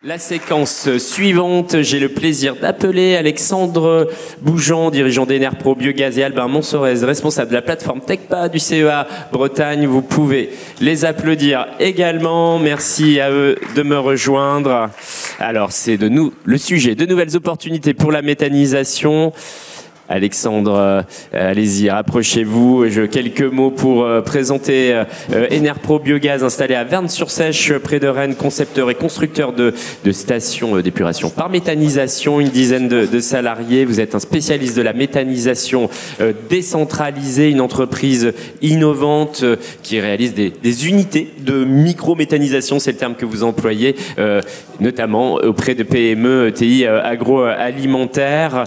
La séquence suivante, j'ai le plaisir d'appeler Alexandre Bougeant, dirigeant d'Enerpro Biogaz, et Albin Monsorez, responsable de la plateforme TechPa du CEA Bretagne. Vous pouvez les applaudir également. Merci à eux de me rejoindre. Alors, c'est le sujet de nouvelles opportunités pour la méthanisation. Alexandre, allez-y, rapprochez-vous. Quelques mots pour présenter Enerpro Biogaz, installé à Vernes-sur-Sèche, près de Rennes, concepteur et constructeur de stations d'épuration par méthanisation, une dizaine de salariés. Vous êtes un spécialiste de la méthanisation décentralisée, une entreprise innovante qui réalise des unités de micro-méthanisation, c'est le terme que vous employez, notamment auprès de PME, ETI agroalimentaires.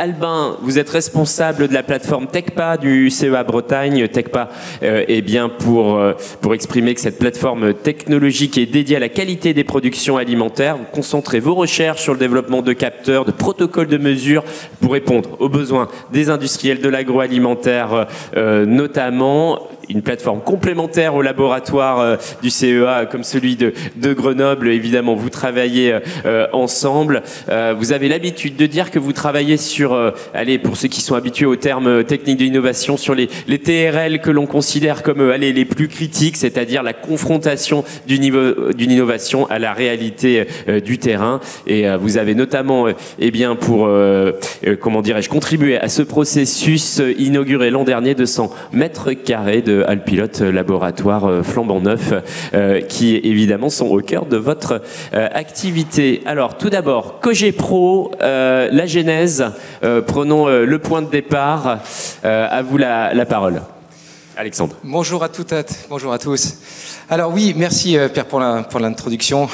Albin, vous êtes responsable de la plateforme TechPa du CEA Bretagne. TechPa est bien pour exprimer que cette plateforme technologique est dédiée à la qualité des productions alimentaires. Vous concentrez vos recherches sur le développement de capteurs, de protocoles de mesure pour répondre aux besoins des industriels de l'agroalimentaire notamment. Une plateforme complémentaire au laboratoire du CEA comme celui de Grenoble. Évidemment, vous travaillez ensemble. Vous avez l'habitude de dire que vous travaillez sur, allez, pour ceux qui sont habitués aux termes techniques de l'innovation, sur les TRL que l'on considère comme les plus critiques, c'est-à-dire la confrontation d'une innovation à la réalité du terrain. Et vous avez notamment, pour, comment dirais-je, contribué à ce processus inauguré l'an dernier de 100 mètres carrés de Alpilote, laboratoire flambant neuf, qui évidemment sont au cœur de votre activité. Alors tout d'abord, Cogepro, la genèse, prenons le point de départ. À vous la parole. Alexandre. Bonjour à toutes, bonjour à tous. Alors oui, merci Pierre pour l'introduction.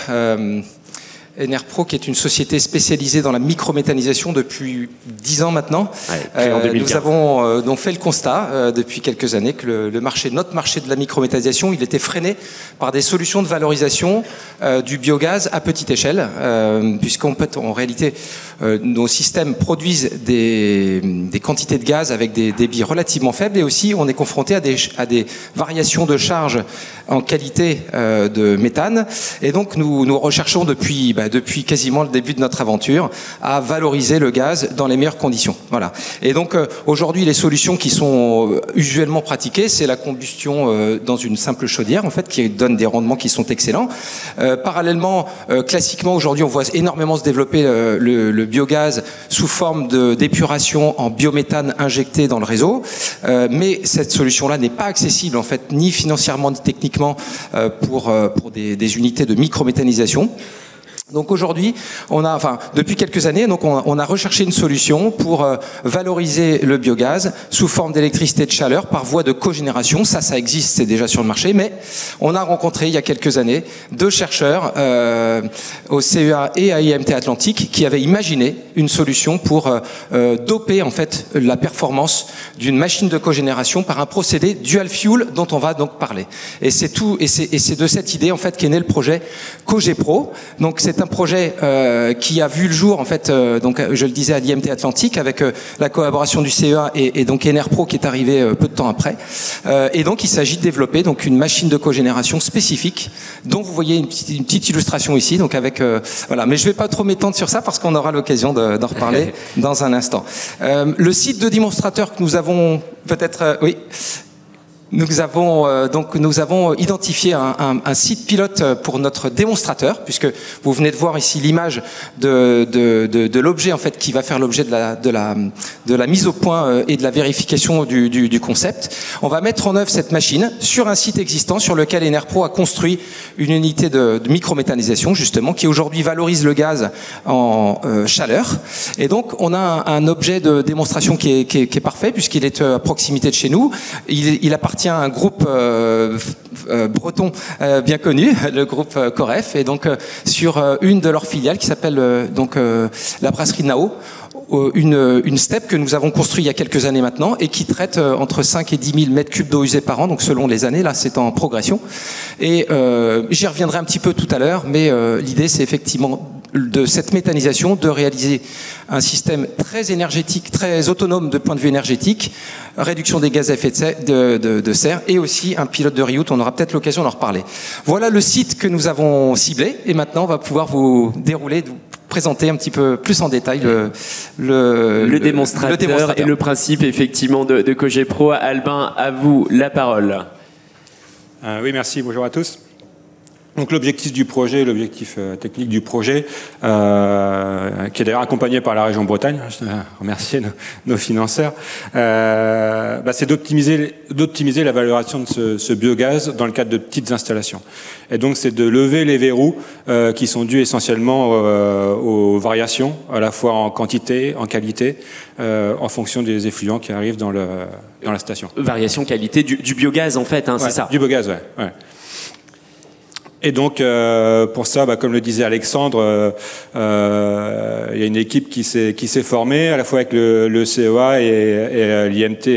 Enerpro, qui est une société spécialisée dans la microméthanisation depuis 10 ans maintenant. Ouais, nous avons donc fait le constat depuis quelques années que notre marché de la microméthanisation, il était freiné par des solutions de valorisation du biogaz à petite échelle, puisqu'en réalité, nos systèmes produisent des quantités de gaz avec des débits relativement faibles, et aussi on est confronté à des variations de charge en qualité de méthane. Et donc nous recherchons depuis quasiment le début de notre aventure à valoriser le gaz dans les meilleures conditions. Voilà. Et donc aujourd'hui, les solutions qui sont usuellement pratiquées, c'est la combustion dans une simple chaudière, en fait, qui donne des rendements qui sont excellents. Parallèlement, classiquement, aujourd'hui, on voit énormément se développer le biogaz sous forme d'épuration en biométhane injecté dans le réseau. Mais cette solution-là n'est pas accessible, en fait, ni financièrement ni techniquement pour des unités de microméthanisation. Donc aujourd'hui, depuis quelques années, donc on a recherché une solution pour valoriser le biogaz sous forme d'électricité de chaleur par voie de cogénération. Ça existe, c'est déjà sur le marché, mais on a rencontré il y a quelques années 2 chercheurs au CEA et à IMT Atlantique qui avaient imaginé une solution pour doper en fait la performance d'une machine de cogénération par un procédé dual fuel dont on va donc parler. Et c'est de cette idée en fait qu'est né le projet Cogepro. Donc c'est un projet qui a vu le jour, en fait, donc je le disais, à l'IMT Atlantique, avec la collaboration du CEA et donc Enerpro qui est arrivé peu de temps après. Et donc il s'agit de développer donc une machine de cogénération spécifique, dont vous voyez une petite illustration ici. Donc voilà, mais je vais pas trop m'étendre sur ça parce qu'on aura l'occasion d'en reparler dans un instant. Le site de démonstrateur que nous avons peut-être, oui. Nous avons identifié un site pilote pour notre démonstrateur, puisque vous venez de voir ici l'image de l'objet en fait qui va faire l'objet de la mise au point et de la vérification du concept. On va mettre en œuvre cette machine sur un site existant sur lequel Enerpro a construit une unité de microméthanisation justement qui aujourd'hui valorise le gaz en chaleur. Et donc on a un objet de démonstration qui est parfait puisqu'il est à proximité de chez nous. Il appartient à un groupe breton bien connu, le groupe Coref, et donc sur une de leurs filiales qui s'appelle la brasserie Nao, une steppe que nous avons construite il y a quelques années maintenant et qui traite entre 5 et 10 000 mètres cubes d'eau usée par an, donc selon les années, là c'est en progression. Et j'y reviendrai un petit peu tout à l'heure, mais l'idée c'est effectivement de cette méthanisation, de réaliser un système très énergétique, très autonome de point de vue énergétique, réduction des gaz à effet de serre et aussi un pilote de reroute. On aura peut-être l'occasion d'en reparler. Voilà le site que nous avons ciblé et maintenant on va pouvoir vous dérouler, vous présenter un petit peu plus en détail le démonstrateur et le principe effectivement de Cogepro. Albin, à vous la parole. Oui, merci. Bonjour à tous. Donc l'objectif du projet, l'objectif technique du projet, qui est d'ailleurs accompagné par la région Bretagne, je tiens à remercier nos financeurs, c'est d'optimiser la valorisation de ce biogaz dans le cadre de petites installations. Et donc c'est de lever les verrous qui sont dus essentiellement aux variations, à la fois en quantité, en qualité, en fonction des effluents qui arrivent dans la station. Variation qualité du biogaz en fait, hein, ouais, c'est ça? Du biogaz, ouais. Et donc, pour ça, comme le disait Alexandre, il y a une équipe qui s'est formée, à la fois avec le CEA et l'IMT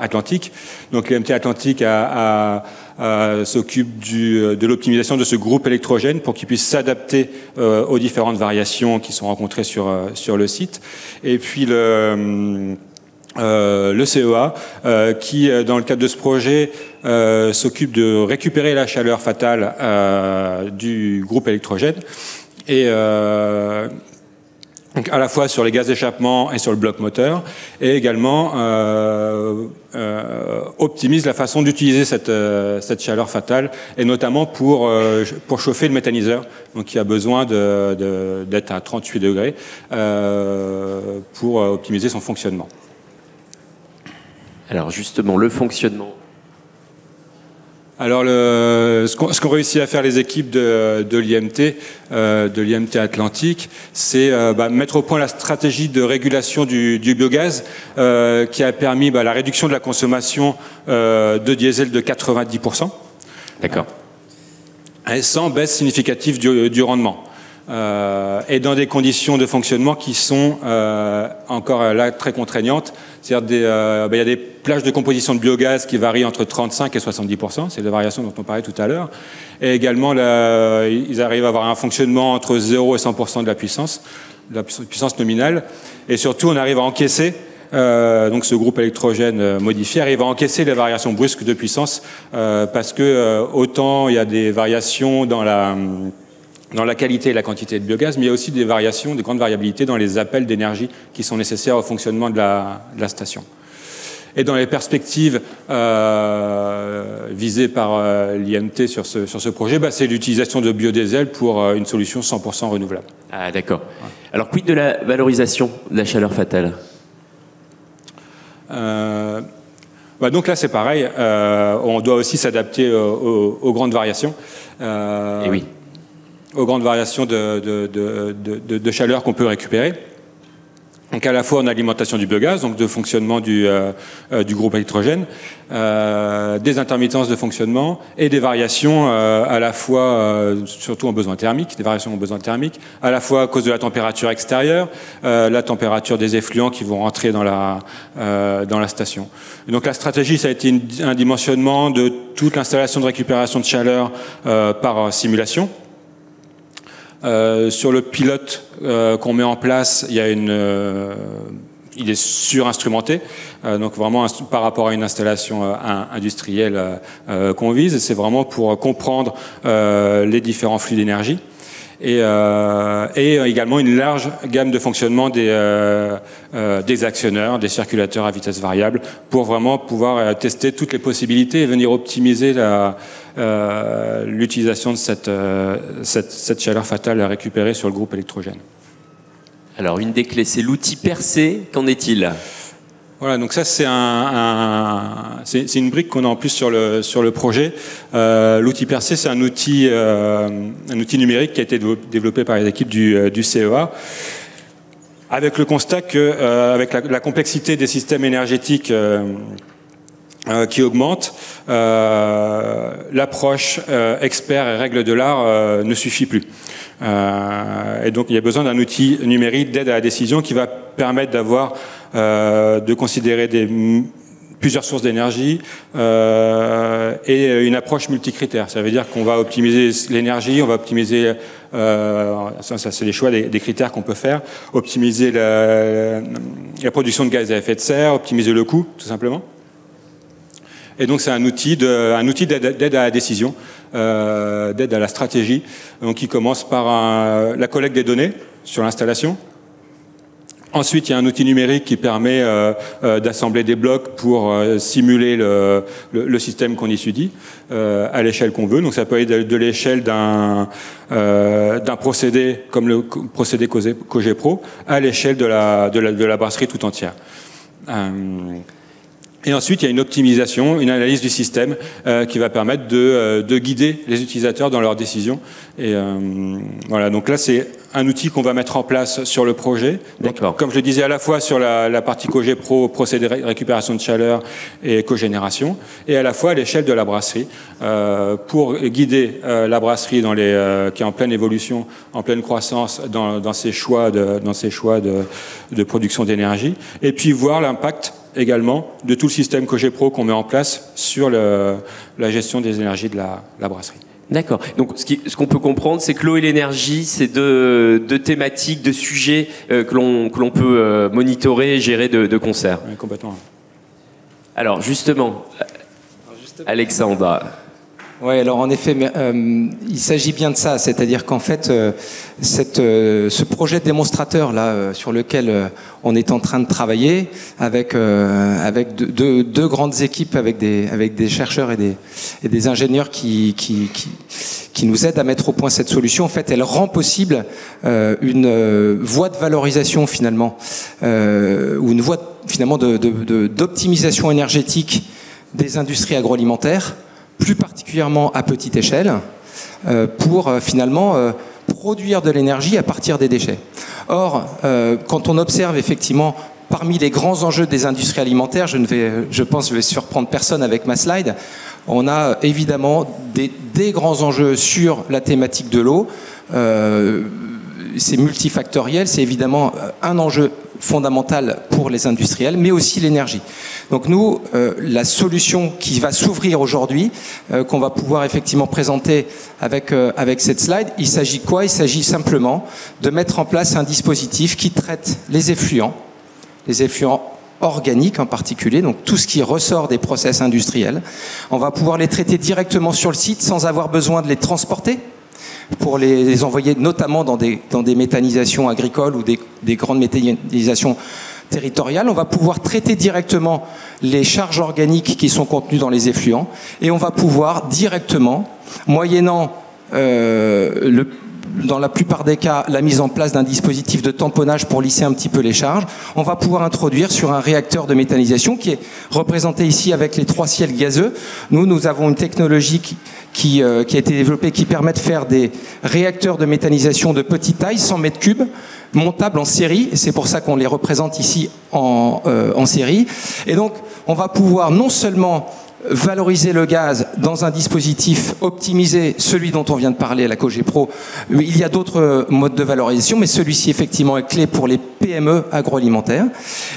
Atlantique. Donc, l'IMT Atlantique s'occupe de l'optimisation de ce groupe électrogène pour qu'il puisse s'adapter aux différentes variations qui sont rencontrées sur le site. Et puis, le CEA qui, dans le cadre de ce projet, s'occupe de récupérer la chaleur fatale du groupe électrogène et donc à la fois sur les gaz d'échappement et sur le bloc moteur, et également optimise la façon d'utiliser cette chaleur fatale, et notamment pour chauffer le méthaniseur, donc qui a besoin d'être à 38 degrés pour optimiser son fonctionnement. Alors justement, le fonctionnement. Alors, ce qu'ont réussi à faire les équipes de l'IMT Atlantique, c'est mettre au point la stratégie de régulation du biogaz qui a permis la réduction de la consommation de diesel de 90%. D'accord. Et sans baisse significative du rendement. Et dans des conditions de fonctionnement qui sont encore là très contraignantes. C'est-à-dire il y a des plages de composition de biogaz qui varient entre 35 et 70%, c'est la variation dont on parlait tout à l'heure. Et également, ils arrivent à avoir un fonctionnement entre 0 et 100% de la puissance nominale. Et surtout, on arrive à encaisser, donc ce groupe électrogène modifié arrive à encaisser les variations brusques de puissance parce que autant il y a des variations dans la qualité et la quantité de biogaz, mais il y a aussi des variations, des grandes variabilités dans les appels d'énergie qui sont nécessaires au fonctionnement de la station. Et dans les perspectives visées par l'IMT sur ce projet, c'est l'utilisation de biodiesel pour une solution 100% renouvelable. Ah d'accord. Ouais. Alors quid de la valorisation de la chaleur fatale? Donc là c'est pareil, on doit aussi s'adapter aux grandes variations. Et oui. Aux grandes variations de chaleur qu'on peut récupérer. Donc à la fois en alimentation du biogaz, donc de fonctionnement du groupe électrogène, des intermittences de fonctionnement et des variations à la fois, surtout en besoin thermique, des variations en besoin thermique, à la fois à cause de la température extérieure, la température des effluents qui vont rentrer dans la station. Et donc la stratégie, ça a été un dimensionnement de toute l'installation de récupération de chaleur par simulation. Sur le pilote qu'on met en place, il est surinstrumenté, donc vraiment par rapport à une installation industrielle qu'on vise. C'est vraiment pour comprendre les différents flux d'énergie et également une large gamme de fonctionnement des actionneurs, des circulateurs à vitesse variable, pour vraiment pouvoir tester toutes les possibilités et venir optimiser l'utilisation de cette chaleur fatale à récupérer sur le groupe électrogène. Alors une des clés, c'est l'outil Percé. Qu'en est-il? Voilà, donc ça c'est une brique qu'on a en plus sur le projet. L'outil Percé, c'est un outil numérique qui a été développé par les équipes du CEA, avec le constat que avec la complexité des systèmes énergétiques qui augmente, l'approche expert et règle de l'art ne suffit plus. Et donc il y a besoin d'un outil numérique d'aide à la décision qui va permettre de considérer plusieurs sources d'énergie et une approche multicritère. Ça veut dire qu'on va optimiser l'énergie, on va optimiser, ça c'est les choix des critères qu'on peut faire, optimiser la production de gaz à effet de serre, optimiser le coût, tout simplement. Et donc c'est un outil d'aide à la décision, d'aide à la stratégie, donc qui commence par la collecte des données sur l'installation. Ensuite, il y a un outil numérique qui permet d'assembler des blocs pour simuler le système qu'on étudie à l'échelle qu'on veut. Donc ça peut aller de l'échelle d'un procédé comme le procédé Cogepro à l'échelle de la brasserie tout entière. Et ensuite, il y a une optimisation, une analyse du système qui va permettre de guider les utilisateurs dans leurs décisions. Et voilà, donc là, c'est un outil qu'on va mettre en place sur le projet. Donc, comme je le disais, à la fois sur la partie Cogepro, procédé de récupération de chaleur et cogénération, et à la fois à l'échelle de la brasserie, pour guider la brasserie qui est en pleine évolution, en pleine croissance dans ses choix de production d'énergie, et puis voir l'impact également de tout le système Cogepro qu'on met en place sur la gestion des énergies de la brasserie. D'accord. Donc, ce qu'on peut comprendre, c'est que l'eau et l'énergie, c'est deux thématiques, deux sujets que l'on peut monitorer et gérer de concert. Oui, complètement. Alors, justement, Alexandre. Oui, alors en effet, il s'agit bien de ça, c'est-à-dire qu'en fait, ce projet de démonstrateur là sur lequel on est en train de travailler avec deux grandes équipes, avec des chercheurs et des ingénieurs qui nous aident à mettre au point cette solution. En fait, elle rend possible une voie de valorisation finalement, ou une voie finalement d'optimisation énergétique des industries agroalimentaires, plus particulièrement à petite échelle, pour finalement produire de l'énergie à partir des déchets. Or, quand on observe effectivement parmi les grands enjeux des industries alimentaires, je pense que je vais surprendre personne avec ma slide, on a évidemment des grands enjeux sur la thématique de l'eau. C'est multifactoriel, c'est évidemment un enjeu fondamental pour les industriels, mais aussi l'énergie. Donc nous, la solution qui va s'ouvrir aujourd'hui, qu'on va pouvoir effectivement présenter avec cette slide, il s'agit de quoi ? Il s'agit simplement de mettre en place un dispositif qui traite les effluents organiques en particulier, donc tout ce qui ressort des process industriels. On va pouvoir les traiter directement sur le site sans avoir besoin de les transporter, pour les envoyer notamment dans des méthanisations agricoles ou des grandes méthanisations territoriales. On va pouvoir traiter directement les charges organiques qui sont contenues dans les effluents et on va pouvoir directement, moyennant dans la plupart des cas, la mise en place d'un dispositif de tamponnage pour lisser un petit peu les charges, on va pouvoir introduire sur un réacteur de méthanisation qui est représenté ici avec les 3 ciels gazeux. Nous avons une technologie qui a été développée qui permet de faire des réacteurs de méthanisation de petite taille, 100 mètres cubes, montables en série, et c'est pour ça qu'on les représente ici en série. Et donc, on va pouvoir non seulement valoriser le gaz dans un dispositif optimisé, celui dont on vient de parler à la Cogepro. Il y a d'autres modes de valorisation, mais celui-ci effectivement est clé pour les PME agroalimentaires.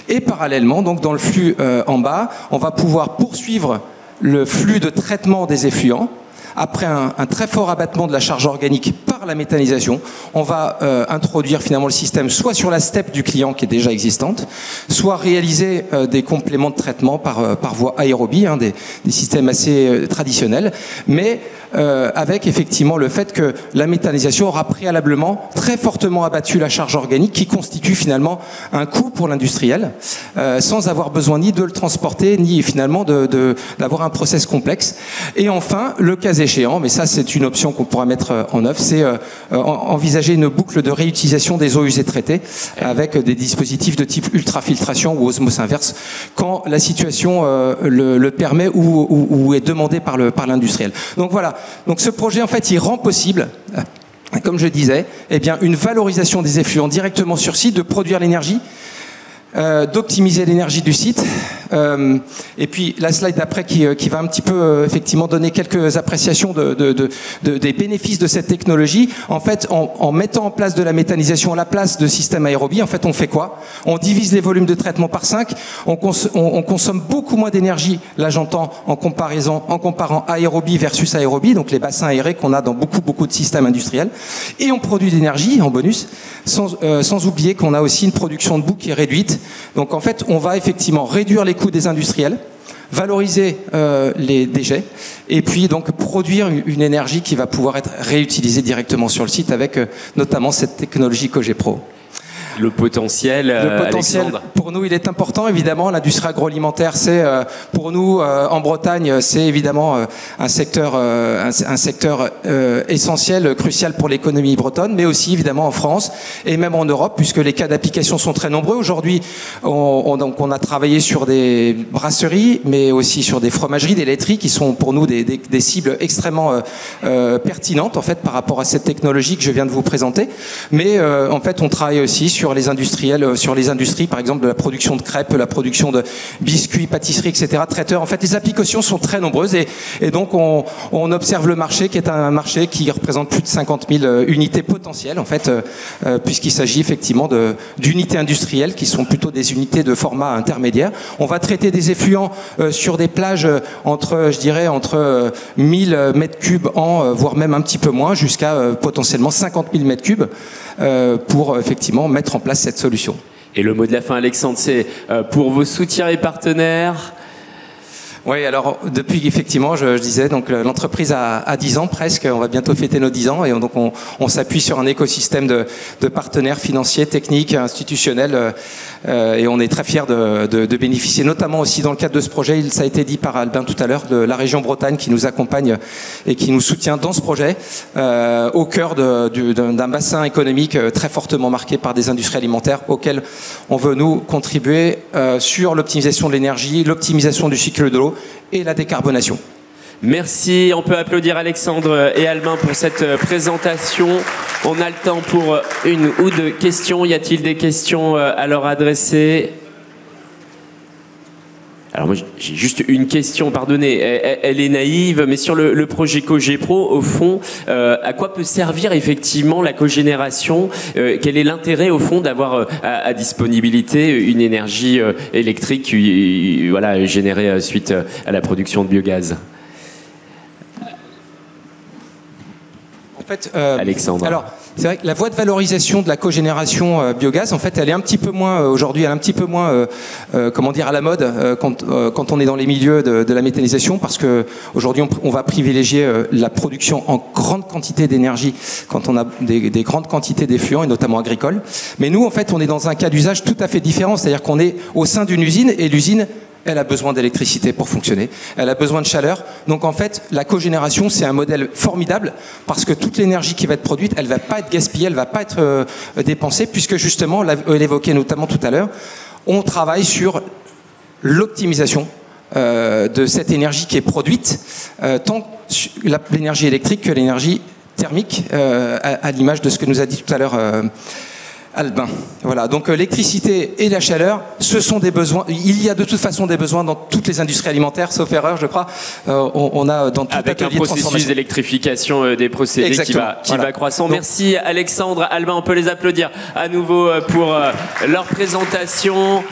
Et parallèlement, donc dans le flux en bas, on va pouvoir poursuivre le flux de traitement des effluents. Après un très fort abattement de la charge organique par la méthanisation, on va introduire finalement le système soit sur la steppe du client qui est déjà existante, soit réaliser des compléments de traitement par voie aérobie, des systèmes assez traditionnels, mais avec effectivement le fait que la méthanisation aura préalablement très fortement abattu la charge organique qui constitue finalement un coût pour l'industriel, sans avoir besoin ni de le transporter, ni finalement d'avoir un process complexe. Et enfin, le cas échéant, mais ça c'est une option qu'on pourra mettre en œuvre, c'est envisager une boucle de réutilisation des eaux usées traitées avec des dispositifs de type ultrafiltration ou osmose inverse quand la situation le permet ou est demandée par l'industriel. Donc voilà. Donc ce projet, en fait, il rend possible, comme je disais, une valorisation des effluents directement sur site, de produire l'énergie, d'optimiser l'énergie du site, Et puis la slide d'après qui va un petit peu effectivement donner quelques appréciations des bénéfices de cette technologie. En fait, en mettant en place de la méthanisation à la place de systèmes aérobie, en fait, on fait quoi? On divise les volumes de traitement par 5, on consomme beaucoup moins d'énergie, là j'entends en comparant aérobie versus aérobie, donc les bassins aérés qu'on a dans beaucoup de systèmes industriels, et on produit d'énergie en bonus, sans oublier qu'on a aussi une production de boue qui est réduite. Donc en fait, on va effectivement réduire les coûts des industriels, valoriser les déchets et puis donc produire une énergie qui va pouvoir être réutilisée directement sur le site avec notamment cette technologie Cogepro. Le potentiel, Alexandre. Pour nous, il est important, évidemment. L'industrie agroalimentaire, c'est pour nous, en Bretagne, c'est évidemment un secteur essentiel, crucial pour l'économie bretonne, mais aussi évidemment en France et même en Europe, puisque les cas d'application sont très nombreux. Aujourd'hui, on a travaillé sur des brasseries, mais aussi sur des fromageries, des laiteries, qui sont pour nous des cibles extrêmement pertinentes, en fait, par rapport à cette technologie que je viens de vous présenter. Mais en fait, on travaille aussi sur les industriels, sur les industries, par exemple de la production de crêpes, la production de biscuits, pâtisseries, etc., traiteurs. En fait, les applications sont très nombreuses et donc on observe le marché qui est un marché qui représente plus de 50 000 unités potentielles, en fait, puisqu'il s'agit effectivement d'unités industrielles qui sont plutôt des unités de format intermédiaire. On va traiter des effluents sur des plages entre 1000 mètres cubes an, voire même un petit peu moins, jusqu'à potentiellement 50 000 mètres cubes pour effectivement mettre en place cette solution. Et le mot de la fin, Alexandre, c'est pour vos soutiens et partenaires. Oui, alors depuis effectivement, je disais, donc l'entreprise a 10 ans presque, on va bientôt fêter nos 10 ans et donc on s'appuie sur un écosystème de partenaires financiers, techniques, institutionnels et on est très fiers de bénéficier, notamment aussi dans le cadre de ce projet, ça a été dit par Albin tout à l'heure, de la région Bretagne qui nous accompagne et qui nous soutient dans ce projet, au cœur d'un bassin économique très fortement marqué par des industries alimentaires auxquelles on veut nous contribuer sur l'optimisation de l'énergie, l'optimisation du cycle de l'eau et la décarbonation. Merci, on peut applaudir Alexandre et Albin pour cette présentation. On a le temps pour une ou deux questions. Y a-t-il des questions à leur adresser ? Alors moi j'ai juste une question, pardonnez, elle est naïve, mais sur le projet Cogepro, au fond, à quoi peut servir effectivement la cogénération ? Quel est l'intérêt au fond d'avoir à disponibilité une énergie électrique voilà, générée suite à la production de biogaz ? En fait, Alexandre. Alors, c'est vrai que la voie de valorisation de la cogénération biogaz, en fait, elle est un petit peu moins aujourd'hui, elle est un petit peu moins, comment dire, à la mode quand on est dans les milieux de la méthanisation, parce que aujourd'hui, on va privilégier la production en grande quantité d'énergie quand on a des grandes quantités d'effluents et notamment agricoles. Mais nous, en fait, on est dans un cas d'usage tout à fait différent, c'est-à-dire qu'on est au sein d'une usine et l'usine, elle a besoin d'électricité pour fonctionner, elle a besoin de chaleur. Donc en fait, la cogénération, c'est un modèle formidable parce que toute l'énergie qui va être produite, elle va pas être gaspillée, elle va pas être dépensée, puisque justement, elle évoquait notamment tout à l'heure, on travaille sur l'optimisation de cette énergie qui est produite, tant l'énergie électrique que l'énergie thermique, à l'image de ce que nous a dit tout à l'heure Albin. Voilà, donc l'électricité et la chaleur, ce sont des besoins. Il y a de toute façon des besoins dans toutes les industries alimentaires, sauf erreur, je crois. On a dans tout avec un processus d'électrification des procédés qui va croissant. Donc, merci Alexandre, Albin, on peut les applaudir à nouveau pour leur présentation.